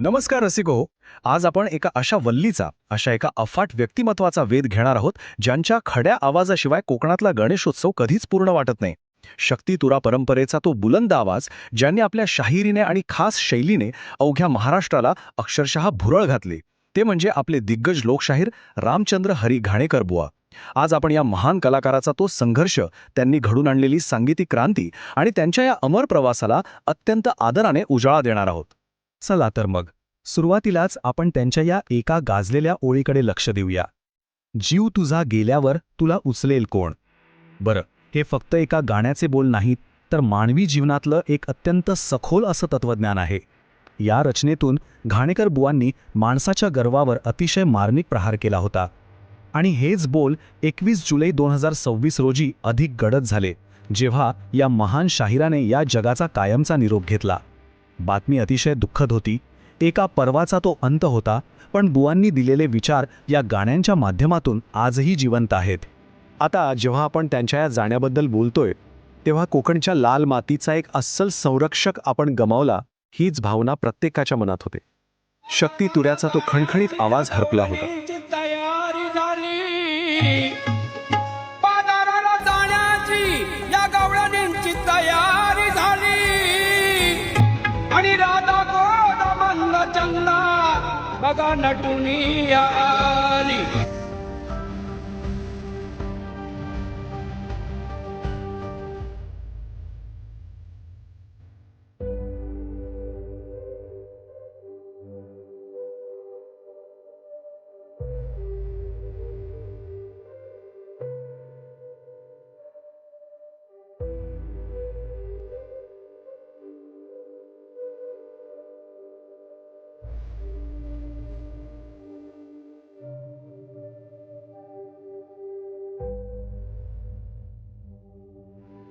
नमस्कार रसिको. आज आपण एका अशा वल्लीचा, अशा एका अफाट व्यक्तिमत्वाचा वेध घेणार आहोत, ज्यांच्या खड्या आवाजाशिवाय कोकणातला गणेशोत्सव कधीच पूर्ण वाटत नाही. शक्ती तुरा परंपरेचा तो बुलंद आवाज, ज्यांनी आपल्या शाहिरीने आणि खास शैलीने अवघ्या महाराष्ट्राला अक्षरशः भुरळ घातली, ते म्हणजे आपले दिग्गज लोकशाहीर रामचंद्र हरी घाणेकर बुवा. आज आपण या महान कलाकाराचा तो संघर्ष, त्यांनी घडून आणलेली सांगीतिक क्रांती आणि त्यांच्या या अमर प्रवासाला अत्यंत आदराने उजाळा देणार आहोत. चला तर मग सुरुवातीलाच आपण त्यांच्या या एका गाजलेल्या ओळीकडे लक्ष देऊया. जीव तुझा गेल्यावर तुला उचलेल कोण. बरं, हे फक्त एका गाण्याचे बोल नाहीत, तर मानवी जीवनातलं एक अत्यंत सखोल असं तत्वज्ञान आहे. या रचनेतून घाणेकर बुवांनी माणसाच्या गर्वावर अतिशय मार्मिक प्रहार केला होता. आणि हेच बोल 21 जुलै 2026 रोजी अधिक गडद झाले, जेव्हा या महान शाहिराने या जगाचा कायमचा निरोप घेतला. बातमी अतिशय दुःखद होती. एका पर्वाचा तो अंत होता, पण बुवांनी दिलेले विचार या गाण्यांच्या माध्यमातून आजही जिवंत आहेत. आता जेव्हा आपण त्यांच्या या जाण्याबद्दल बोलतोय, तेव्हा कोकणच्या लाल मातीचा एक अस्सल संरक्षक आपण गमावला, हीच भावना प्रत्येकाच्या मनात होते. शक्ती तुऱ्याचा तो खणखणीत आवाज हरपला होता. तयारी झाली बाजाराला जाण्याची, या गवळणींची तयारी झाली आणि राधा गोदा मंद चंदा बघा नटुनी आली.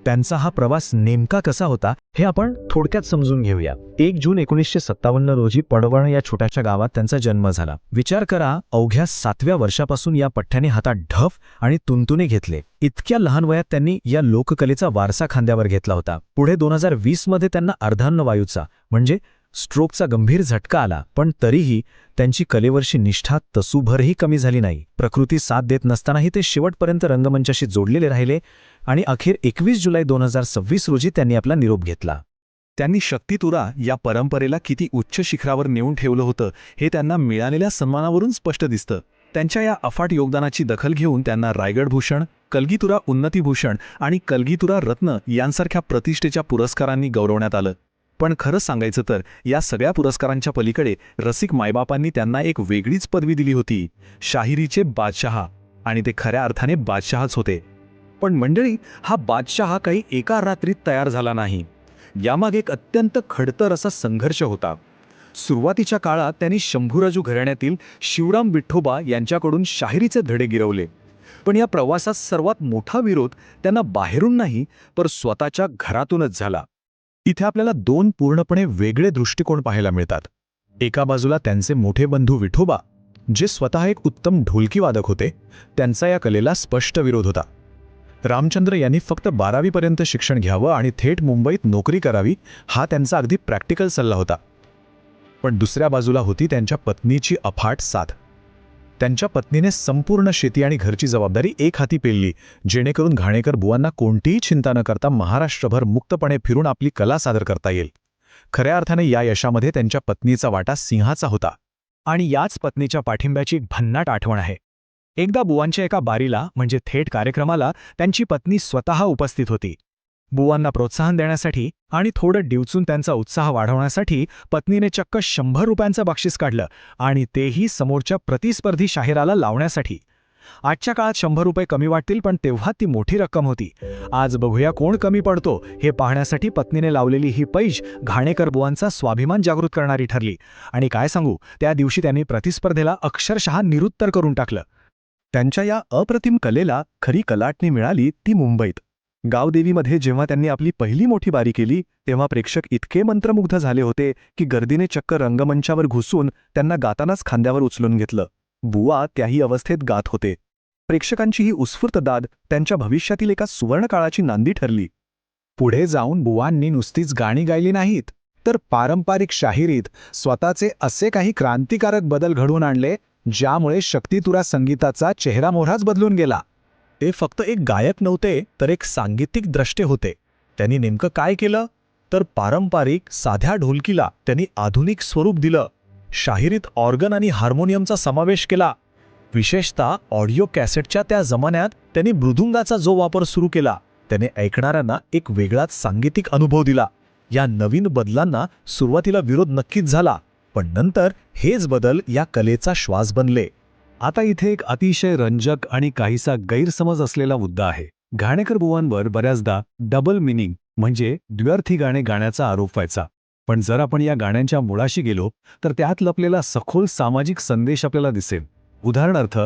त्यांचा हा प्रवास नेमका कसा होता हे आपण थोडक्यात समजून घेऊया. 1 जून 1957 रोजी पडवळ या छोट्याशा गावात त्यांचा जन्म झाला. विचार करा, अवघ्या 7व्या वर्षापासून या पठ्ठ्याने हातात ढफ आणि तुणतुणे घेतले. इतक्या लहान वयात त्यांनी या लोककलेचा वारसा खांद्यावर घेतला होता. पुढे 2020 मध्ये त्यांना अर्धांगवायूचा म्हणजे स्ट्रोकचा गंभीर झटका आला, पण तरीही त्यांची कलेवरची निष्ठा तसूभरही कमी झाली नाही. प्रकृती साथ देत नसतानाही ते शेवटपर्यंत रंगमंचाशी जोडलेले राहिले आणि अखेर 21 जुलै 2026 रोजी त्यांनी आपला निरोप घेतला. त्यांनी शक्ती तुरा या परंपरेला किती उच्च शिखरावर नेऊन ठेवलं होतं हे त्यांना मिळालेल्या सन्मानावरून स्पष्ट दिसतं. त्यांच्या या अफाट योगदानाची दखल घेऊन त्यांना रायगड भूषण, कलगीतुरा उन्नतीभूषण आणि कलगीतुरा रत्न यांसारख्या प्रतिष्ठेच्या पुरस्कारांनी गौरवण्यात आलं. पण खरं सांगायचं तर या सगळ्या पुरस्कारांच्या पलीकडे रसिक मायबापांनी त्यांना एक वेगळीच पदवी दिली होती, शाहिरीचे बादशहा. आणि ते खऱ्या अर्थाने बादशहाच होते. पण मंडळी, हा बादशहा काही एका रात्रीत तयार झाला नाही. यामागे एक अत्यंत खडतर असा संघर्ष होता. सुरुवातीच्या काळात त्यांनी शंभूराजू घराण्यातील शिवराम विठोबा यांच्याकडून शाहिरीचे धडे गिरवले. पण या प्रवासात सर्वात मोठा विरोध त्यांना बाहेरून नाही, तर स्वतःच्या घरातूनच झाला. इथे आपल्याला 2 पूर्णपणे वेगळे दृष्टिकोन पाहायला मिळतात. एका बाजूला त्यांचे मोठे बंधू विठोबा, जे स्वतः एक उत्तम ढोलकीवादक होते, त्यांचा या कलेला स्पष्ट विरोध होता. रामचंद्र यांनी फक्त 12वी पर्यंत शिक्षण घ्यावं आणि थेट मुंबईत नोकरी करावी, हा त्यांचा अगदी प्रॅक्टिकल सल्ला होता. पण दुसऱ्या बाजूला होती त्यांच्या पत्नीची अफाट साथ. त्यांच्या पत्नीने संपूर्ण शेती आणि घरची जबाबदारी एक हाती पेलली, जेणेकरून घाणेकर बुवांना कोणतीही चिंता न करता महाराष्ट्रभर मुक्तपणे फिरून आपली कला सादर करता येईल. खऱ्या अर्थाने या यशामध्ये त्यांच्या पत्नीचा वाटा सिंहाचा होता. आणि याच पत्नीच्या पाठिंब्याची एक भन्नाट आठवण आहे. एकदा बुवांच्या एका बारीला म्हणजे थेट कार्यक्रमाला त्यांची पत्नी स्वतः उपस्थित होती. बुवांना प्रोत्साहन देण्यासाठी आणि थोडं डिवचून त्यांचा उत्साह वाढवण्यासाठी पत्नीने चक्क 100 रुपयांचं बक्षीस काढलं, आणि तेही समोरच्या प्रतिस्पर्धी शाहिराला लावण्यासाठी. आजच्या काळात 100 रुपये कमी वाटतील, पण तेव्हा ती मोठी रक्कम होती. आज बघूया कोण कमी पडतो हे पाहण्यासाठी पत्नीने लावलेली ही पैज घाणेकर बुवांचा स्वाभिमान जागृत करणारी ठरली. आणि काय सांगू, त्या दिवशी त्यांनी प्रतिस्पर्धेला अक्षरशः निरुत्तर करून टाकलं. त्यांच्या या अप्रतिम कलेला खरी कलाटणी मिळाली ती मुंबईत. गावदेवीमध्ये जेव्हा त्यांनी आपली पहिली मोठी बारी केली, तेव्हा प्रेक्षक इतके मंत्रमुग्ध झाले होते की गर्दीने चक्क रंगमंचावर घुसून त्यांना गातानाच खांद्यावर उचलून घेतलं. बुवा त्याही अवस्थेत गात होते. प्रेक्षकांची ही उत्स्फूर्त दाद त्यांच्या भविष्यातील एका सुवर्णकाळाची नांदी ठरली. पुढे जाऊन बुवांनी नुसतीच गाणी गायली नाहीत, तर पारंपरिक शाहिरीत स्वतःचे असे काही क्रांतिकारक बदल घडवून आणले ज्यामुळे शक्तितुरा संगीताचा चेहरामोहराच बदलून गेला. ते फक्त एक गायक नव्हते तर एक सांगीतिक द्रष्टे होते. त्यांनी नेमकं काय केलं तर पारंपरिक साध्या ढोलकीला त्यांनी आधुनिक स्वरूप दिलं. शाहिरीत ऑर्गन आणि हार्मोनियमचा समावेश केला. विशेषतः ऑडिओ कॅसेटच्या त्या जमान्यात त्यांनी मृदुंगाचा जो वापर सुरू केला त्याने ऐकणाऱ्यांना एक वेगळाच सांगीतिक अनुभव दिला. या नवीन बदलांना सुरुवातीला विरोध नक्कीच झाला, पण नंतर हेच बदल या कलेचा श्वास बनले. आता इथे एक अतिशय रंजक आणि काहीसा गैरसमज असलेला मुद्दा आहे. घाणेकर बुवांवर बऱ्याचदा डबल मिनिंग म्हणजे द्व्यर्थी गाणे गाण्याचा आरोप व्हायचा. पण जर आपण या गाण्यांच्या मुळाशी गेलो तर त्यात लपलेला सखोल सामाजिक संदेश आपल्याला दिसेल. उदाहरणार्थ,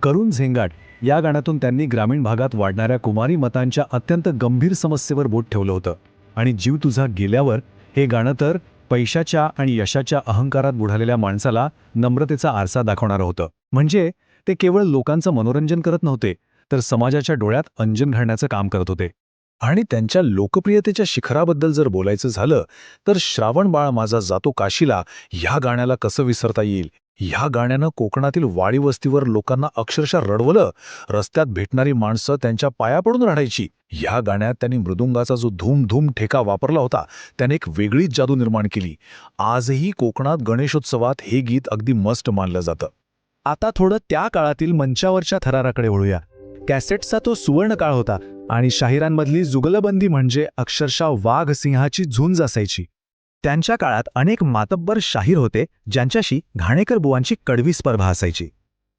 करुण झेंगाट या गाण्यातून त्यांनी ग्रामीण भागात वाढणाऱ्या कुमारी मतांच्या अत्यंत गंभीर समस्येवर बोट ठेवलं होतं. आणि जीव तुझा गेल्यावर हे गाणं तर पैशाच्या आणि यशाच्या अहंकारात बुडालेल्या माणसाला नम्रतेचा आरसा दाखवणारं होतं. म्हणजे ते केवळ लोकांचं मनोरंजन करत नव्हते, तर समाजाच्या डोळ्यात अंजन घालण्याचं काम करत होते. आणि त्यांच्या लोकप्रियतेच्या शिखराबद्दल जर बोलायचं झालं तर श्रावण बाळ माझा जातो काशीला ह्या गाण्याला कसं विसरता येईल. ह्या गाण्यानं कोकणातील वाडी वस्तीवर लोकांना अक्षरशः रडवलं. रस्त्यात भेटणारी माणसं त्यांच्या पाया पडून रडायची. ह्या गाण्यात त्यांनी मृदुंगाचा जो धूम धूम ठेका वापरला होता त्याने एक वेगळीच जादू निर्माण केली. आजही कोकणात गणेशोत्सवात हे गीत अगदी मस्त मानलं जातं. आता थोडं त्या काळातील मंचावरच्या थराराकडे वळूया. कॅसेटचा तो सुवर्ण काळ होता आणि शाहिरांमधली जुगलबंदी म्हणजे अक्षरशः वाघ सिंहाची झुंज असायची. त्यांच्या काळात अनेक मातब्बर शाहीर होते ज्यांच्याशी घाणेकर बुवांची कडवी स्पर्धा असायची.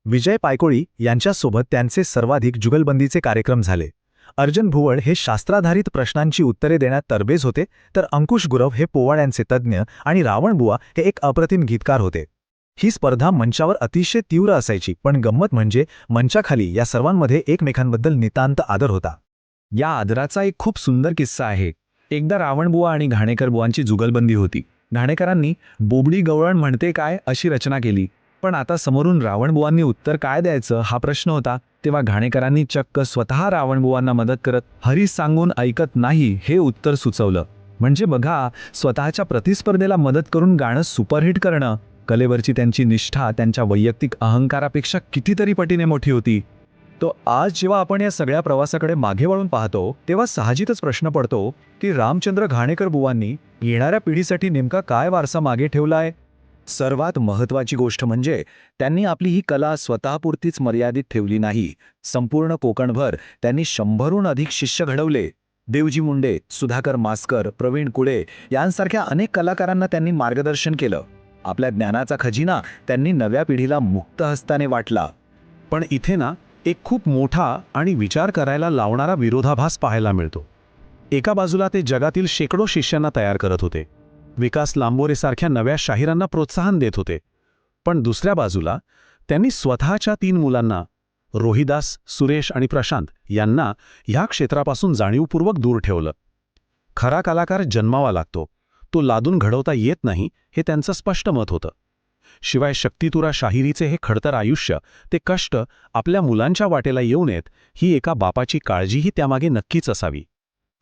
विजय पायकोळी यांच्यासोबत त्यांचे सर्वाधिक जुगलबंदीचे कार्यक्रम झाले. अर्जुन भुवळ हे शास्त्राधारित प्रश्नांची उत्तरे देण्यात तरबेज होते, तर अंकुश गुरव हे पोवाड्यांचे तज्ज्ञ आणि रावणबुवा हे एक अप्रतिम गीतकार होते. ही स्पर्धा मंचावर अतिशय तीव्र असायची, पण गंमत म्हणजे मंचाखाली या सर्वांमध्ये एकमेकांबद्दल नितांत आदर होता. या आदराचा एक खूप सुंदर किस्सा आहे. एकदा रावणबुवा आणि घाणेकर बुवांची जुगलबंदी होती. घाणेकरांनी बोबडी गवळण म्हणते काय अशी रचना केली, पण आता समोरून रावणबुवांनी उत्तर काय द्यायचं हा प्रश्न होता. तेव्हा घाणेकरांनी चक्क स्वतः रावणबुवांना मदत करत हरी सांगून ऐकत नाही हे उत्तर सुचवलं. म्हणजे बघा, स्वतःच्या प्रतिस्पर्धेला मदत करून गाणं सुपरहिट करणं. कलेवरची त्यांची निष्ठा त्यांच्या वैयक्तिक अहंकारापेक्षा कितीतरी पटीने मोठी होती. तो आज जेव्हा आपण या सगळ्या प्रवासाकडे मागे वळून पाहतो तेव्हा साहजिकच प्रश्न पडतो की रामचंद्र घाणेकर बुवांनी येणाऱ्या पिढीसाठी नेमका काय वारसा मागे ठेवला आहे. सर्वात महत्त्वाची गोष्ट म्हणजे त्यांनी आपली ही कला स्वतःपुरतीच मर्यादित ठेवली नाही. संपूर्ण कोकणभर त्यांनी 100हून अधिक शिष्य घडवले. देवजी मुंडे, सुधाकर मास्कर, प्रवीण कुळे यांसारख्या अनेक कलाकारांना त्यांनी मार्गदर्शन केलं. आपल्या ज्ञानाचा खजिना त्यांनी नव्या पिढीला मुक्त हस्ताने वाटला. पण इथे ना एक खूप मोठा आणि विचार करायला लावणारा विरोधाभास पाहायला मिळतो. एका बाजूला ते जगातील शेकडो शिष्यांना तयार करत होते, विकास लांबोरेसारख्या नव्या शाहिरांना प्रोत्साहन देत होते. पण दुसऱ्या बाजूला त्यांनी स्वतःच्या 3 मुलांना रोहिदास, सुरेश आणि प्रशांत यांना ह्या क्षेत्रापासून जाणीवपूर्वक दूर ठेवलं. खरा कलाकार जन्मावा लागतो, तो लादून घडवता येत नाही हे त्यांचं स्पष्ट मत होतं. शिवाय शक्तितुरा शाहिरीचे हे खडतर आयुष्य, ते कष्ट आपल्या मुलांच्या वाटेला येऊ नयेत ही एका बापाची काळजीही त्यामागे नक्कीच असावी.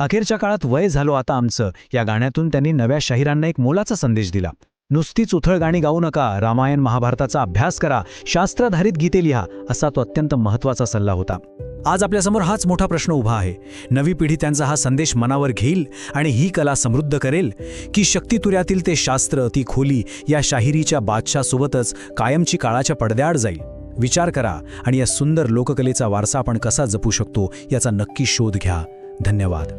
अखेरच्या काळात वय झालो आता आमचं या गाण्यातून त्यांनी नव्या शाहिरांना एक मोलाचा संदेश दिला. नुसतीच उथळ गाणी गाऊ नका, रामायण महाभारताचा अभ्यास करा, शास्त्राधारित गीते लिहा, असा तो अत्यंत महत्त्वाचा सल्ला होता. आज आपल्यासमोर हाच मोठा प्रश्न उभा आहे. नवी पिढी त्यांचा हा संदेश मनावर घेईल आणि ही कला समृद्ध करेल, की शक्तितुऱ्यातील ते शास्त्र, ती खोली या शाहिरीच्या बादशाहसोबतच कायमची काळाच्या पडद्याआड जाईल. विचार करा आणि या सुंदर लोककलेचा वारसा आपण कसा जपू शकतो याचा नक्की शोध घ्या. धन्यवाद.